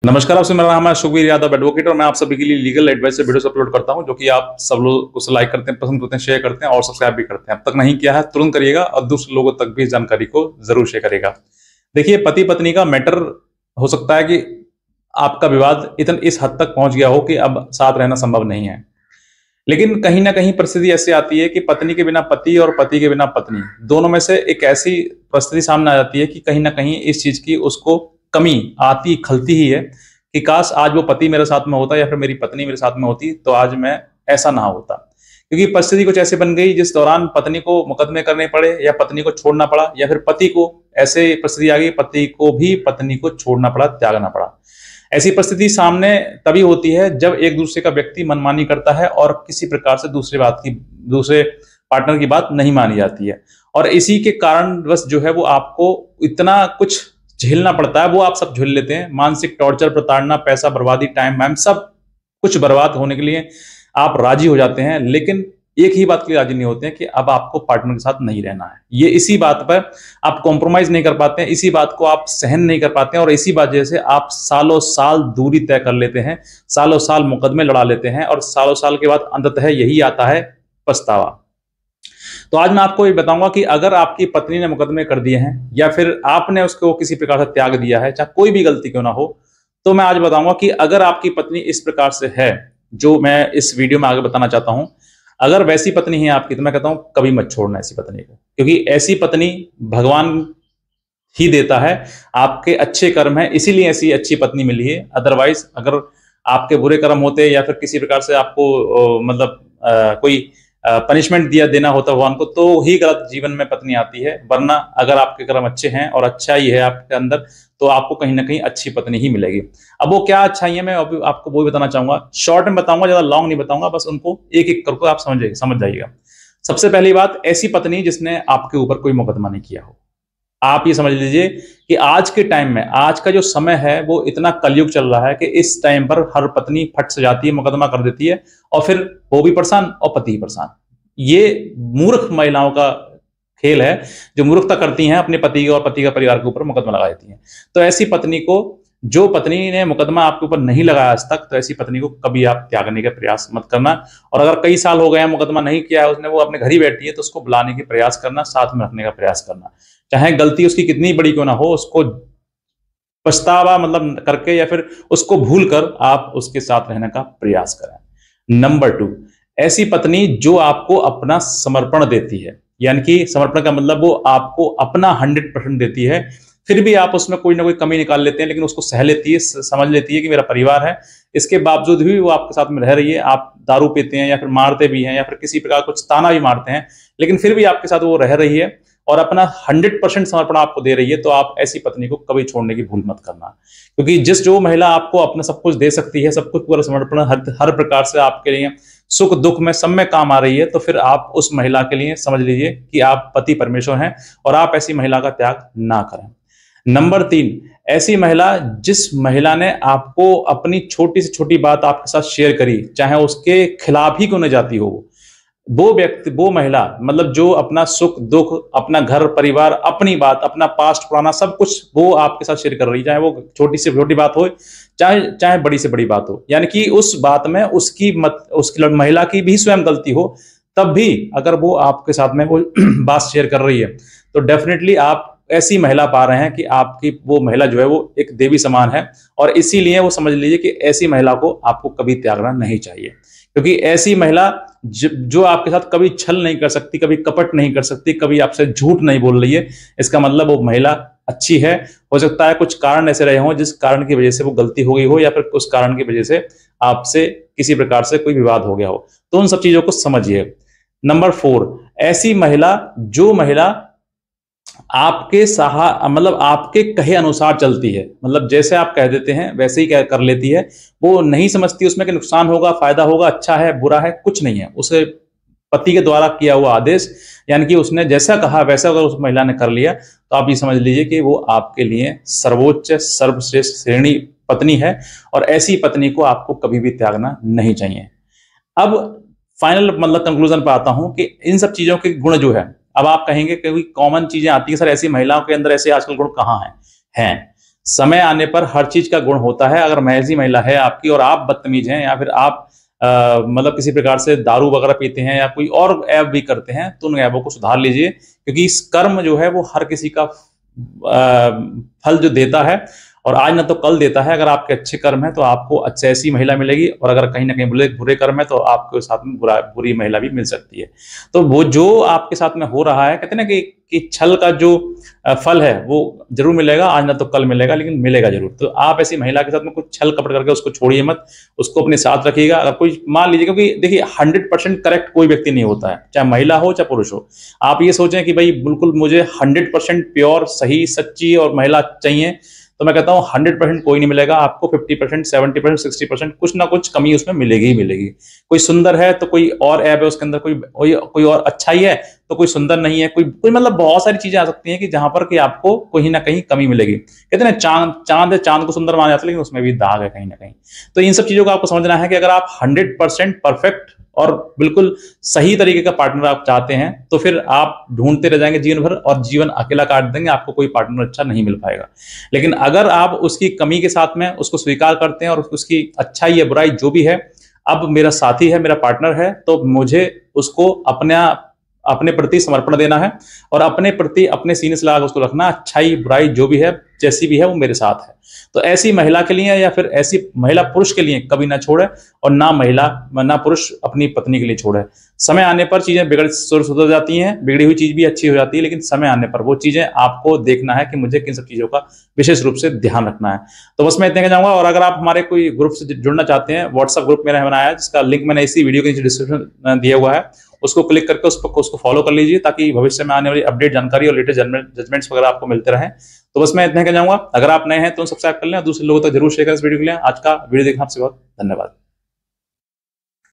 नमस्कार, आपसे मेरा नाम है सुखबीर यादव एडवोकेट और मैं आप सभी के लिए लीगल एडवाइस से वीडियोस अपलोड करता हूं जो कि आप सब लोग उसे लाइक करते हैं, पसंद करते हैं, शेयर करते हैं और सब्सक्राइब भी करते हैं। अब तक नहीं किया है तुरंत करिएगा और दूसरे लोगों तक भी इस जानकारी को जरूर शेयर करेगा। देखिए, पति पत्नी का मैटर हो सकता है कि आपका विवाद इस हद तक पहुंच गया हो कि अब साथ रहना संभव नहीं है, लेकिन कहीं ना कहीं परिस्थिति ऐसी आती है कि पत्नी के बिना पति और पति के बिना पत्नी, दोनों में से एक ऐसी परिस्थिति सामने आ जाती है कि कहीं ना कहीं इस चीज की उसको कमी आती खलती ही है कि काश आज वो पति मेरे साथ में होता या फिर मेरी पत्नी मेरे साथ में होती तो आज मैं ऐसा ना होता। क्योंकि परिस्थिति कुछ ऐसे बन गई जिस दौरान पत्नी को मुकदमे करने पड़े या पत्नी को छोड़ना पड़ा, या फिर पति को ऐसे परिस्थिति आ गई पति को भी पत्नी को छोड़ना पड़ा, त्यागना पड़ा। ऐसी परिस्थिति सामने तभी होती है जब एक दूसरे का व्यक्ति मनमानी करता है और किसी प्रकार से दूसरे पार्टनर की बात नहीं मानी जाती है, और इसी के कारण बस जो है वो आपको इतना कुछ झेलना पड़ता है, वो आप सब झेल लेते हैं। मानसिक टॉर्चर, प्रताड़ना, पैसा बर्बादी, टाइम मैम सब कुछ बर्बाद होने के लिए आप राजी हो जाते हैं, लेकिन एक ही बात के लिए राजी नहीं होते हैं कि अब आपको पार्टनर के साथ नहीं रहना है। ये इसी बात पर आप कॉम्प्रोमाइज नहीं कर पाते हैं, इसी बात को आप सहन नहीं कर पाते हैं और इसी वजह से आप सालों साल दूरी तय कर लेते हैं, सालों साल मुकदमे लड़ा लेते हैं और सालों साल के बाद अंततः यही आता है पछतावा। तो आज मैं आपको ये बताऊंगा कि अगर आपकी पत्नी ने मुकदमे कर दिए हैं या फिर आपने उसको किसी प्रकार से त्याग दिया है, चाहे कोई भी गलती क्यों ना हो, तो मैं आज बताऊंगा कि अगर आपकी पत्नी इस प्रकार से है जो मैं इस वीडियो में आगे बताना चाहता हूं, अगर वैसी पत्नी है आपकी, तो मैं कहता हूं कभी मत छोड़ना ऐसी पत्नी को, क्योंकि ऐसी पत्नी भगवान ही देता है, आपके अच्छे कर्म है इसीलिए ऐसी अच्छी पत्नी मिली है। अदरवाइज अगर आपके बुरे कर्म होते या फिर किसी प्रकार से आपको कोई पनिशमेंट देना होता भगवान को, तो ही गलत जीवन में पत्नी आती है। वरना अगर आपके कर्म अच्छे हैं और अच्छाई है आपके अंदर, तो आपको कहीं ना कहीं अच्छी पत्नी ही मिलेगी। अब वो क्या अच्छाई है मैं अभी आपको वो भी बताना चाहूंगा, शॉर्ट में बताऊंगा, ज्यादा लॉन्ग नहीं बताऊंगा, बस उनको एक एक करके आप समझ जाइएगा। सबसे पहली बात, ऐसी पत्नी जिसने आपके ऊपर कोई मुकदमा नहीं किया हो। आप ये समझ लीजिए कि आज के टाइम में, आज का जो समय है वो इतना कलयुग चल रहा है कि इस टाइम पर हर पत्नी फट से जाती है, मुकदमा कर देती है और फिर वो भी परेशान और पति ही परेशान। ये मूर्ख महिलाओं का खेल है जो मूर्खता करती हैं, अपने पति और पति का परिवार के ऊपर मुकदमा लगा देती हैं। तो ऐसी पत्नी को, जो पत्नी ने मुकदमा आपके ऊपर नहीं लगाया आज तक, तो ऐसी पत्नी को कभी आप त्यागने का प्रयास मत करना। और अगर कई साल हो गए हैं मुकदमा नहीं किया है उसने, वो अपने घर ही बैठी है, तो उसको बुलाने की प्रयास करना, साथ में रखने का प्रयास करना। चाहे गलती उसकी कितनी बड़ी क्यों ना हो, उसको पछतावा करके या फिर उसको भूल कर आप उसके साथ रहने का प्रयास करें। नंबर 2, ऐसी पत्नी जो आपको अपना समर्पण देती है, यानी कि समर्पण का मतलब वो आपको अपना 100% देती है, फिर भी आप उसमें कोई ना कोई कमी निकाल लेते हैं, लेकिन उसको सह लेती है, समझ लेती है कि मेरा परिवार है, इसके बावजूद भी वो आपके साथ में रह रही है। आप दारू पीते हैं या फिर मारते भी हैं या फिर किसी प्रकार कुछ ताना भी मारते हैं, लेकिन फिर भी आपके साथ वो रह रही है और अपना 100% समर्पण आपको दे रही है, तो आप ऐसी पत्नी को कभी छोड़ने की भूल मत करना। क्योंकि जो महिला आपको अपना सब कुछ दे सकती है, सब कुछ पूरा समर्पण हर प्रकार से आपके लिए सुख दुख में सब में काम आ रही है, तो फिर आप उस महिला के लिए समझ लीजिए कि आप पति परमेश्वर हैं और आप ऐसी महिला का त्याग ना करें। नंबर 3, ऐसी महिला जिस महिला ने आपको अपनी छोटी से छोटी बात आपके साथ शेयर करी, चाहे उसके खिलाफ ही क्यों न जाती हो, वो व्यक्ति, वो महिला जो अपना सुख दुख, अपना घर परिवार, अपनी बात, अपना पास्ट पुराना सब कुछ वो आपके साथ शेयर कर रही है, चाहे वो छोटी से छोटी बात हो चाहे बड़ी से बड़ी बात हो, यानी कि उस बात में उसकी महिला की भी स्वयं गलती हो, तब भी अगर वो आपके साथ में वो बात शेयर कर रही है, तो डेफिनेटली आप ऐसी महिला पा रहे हैं कि आपकी वो महिला जो है वो एक देवी समान है। और इसीलिए वो समझ लीजिए कि ऐसी महिला को आपको कभी त्यागना नहीं चाहिए, क्योंकि ऐसी महिला जो आपके साथ कभी छल नहीं कर सकती, कभी कपट नहीं कर सकती, कभी आपसे झूठ नहीं बोल रही है, इसका मतलब वो महिला अच्छी है। हो सकता है कुछ कारण ऐसे रहे हों जिस कारण की वजह से वो गलती हो गई हो, या फिर उस कारण की वजह से आपसे किसी प्रकार से कोई विवाद हो गया हो, तो उन सब चीजों को समझिए। नंबर 4, ऐसी महिला जो महिला आपके आपके कहे अनुसार चलती है, जैसे आप कह देते हैं वैसे ही कर लेती है, वो नहीं समझती उसमें कि नुकसान होगा, फायदा होगा, अच्छा है बुरा है, कुछ नहीं है। उसे पति के द्वारा किया हुआ आदेश, यानी कि उसने जैसा कहा वैसा अगर उस महिला ने कर लिया, तो आप ये समझ लीजिए कि वो आपके लिए सर्वोच्च सर्वश्रेष्ठ श्रेणी पत्नी है, और ऐसी पत्नी को आपको कभी भी त्यागना नहीं चाहिए। अब फाइनल कंक्लूजन पर आता हूं कि इन सब चीजों के गुण जो है, अब आप कहेंगे कि कॉमन चीजें आती है सर, ऐसी महिलाओं के अंदर ऐसे आजकल गुण कहाँ हैं? समय आने पर हर चीज का गुण होता है। अगर महज ही महिला है आपकी और आप बदतमीज हैं या फिर आप मतलब किसी प्रकार से दारू वगैरह पीते हैं या कोई और ऐब भी करते हैं, तो उन ऐबों को सुधार लीजिए, क्योंकि इस कर्म जो है वो हर किसी का फल जो देता है, और आज ना तो कल देता है। अगर आपके अच्छे कर्म है तो आपको अच्छी ऐसी महिला मिलेगी, और अगर कहीं ना कहीं बुरे कर्म है तो आपके साथ में बुरी महिला भी मिल सकती है। तो वो जो आपके साथ में हो रहा है, कहते हैं ना कि छल का जो फल है वो जरूर मिलेगा, आज ना तो कल मिलेगा, लेकिन मिलेगा जरूर। तो आप ऐसी महिला के साथ में कुछ छल कपट करके उसको छोड़िए मत, उसको अपने साथ रखिएगा। अगर कोई मान लीजिए, क्योंकि देखिए 100% करेक्ट कोई व्यक्ति नहीं होता है, चाहे महिला हो चाहे पुरुष हो। आप ये सोचें कि भाई बिल्कुल मुझे 100% प्योर सही सच्ची और महिला चाहिए, तो मैं कहता हूँ 100% कोई नहीं मिलेगा आपको। 50%, 70%, 60% कुछ ना कुछ कमी उसमें मिलेगी ही मिलेगी। कोई सुंदर है तो कोई और ऐब है उसके अंदर, कोई और अच्छा ही है तो कोई सुंदर नहीं है, कोई मतलब बहुत सारी चीजें आ सकती हैं कि जहां पर कि आपको कहीं ना कहीं कमी मिलेगी। कहते हैं चांद है, चांद को सुंदर माना जाता है, लेकिन उसमें भी दाग है कहीं ना कहीं। तो इन सब चीजों को आपको समझना है कि अगर आप 100% परफेक्ट और बिल्कुल सही तरीके का पार्टनर आप चाहते हैं, तो फिर आप ढूंढते रह जाएंगे जीवन भर, और जीवन अकेला काट देंगे, आपको कोई पार्टनर अच्छा नहीं मिल पाएगा। लेकिन अगर आप उसकी कमी के साथ में उसको स्वीकार करते हैं और उसकी अच्छाई या बुराई जो भी है, अब मेरा साथी है, मेरा पार्टनर है, तो मुझे उसको अपने प्रति समर्पण देना है, और अपने प्रति अपने सीने से लगा उसको रखना। अच्छाई बुराई जो भी है, जैसी भी है, वो मेरे साथ है। तो ऐसी महिला के लिए या फिर ऐसी महिला पुरुष के लिए कभी ना छोड़े, और ना पुरुष अपनी पत्नी के लिए छोड़े। समय आने पर चीजें सुधर जाती हैं, बिगड़ी हुई चीज भी अच्छी हो जाती है, लेकिन समय आने पर वो चीजें आपको देखना है कि मुझे किन सब चीजों का विशेष रूप से ध्यान रखना है। तो बस मैं इतने कहना चाहूंगा। और अगर आप हमारे कोई ग्रुप से जुड़ना चाहते हैं, व्हाट्सएप ग्रुप मैंने बनाया है, जिसका लिंक मैंने इसी वीडियो के नीचे डिस्क्रिप्शन दिया हुआ है, उसको क्लिक करके उसको फॉलो कर लीजिए, ताकि भविष्य में आने वाली अपडेट जानकारी और लेटेस्ट जजमेंट्स वगैरह आपको मिलते रहें। तो बस मैं इतना कहना चाहूंगा। अगर आप नए हैं तो सब्सक्राइब कर लें, और दूसरे लोगों तक जरूर शेयर करें इस वीडियो के लिए। आज का वीडियो देखना आपसे बहुत धन्यवाद।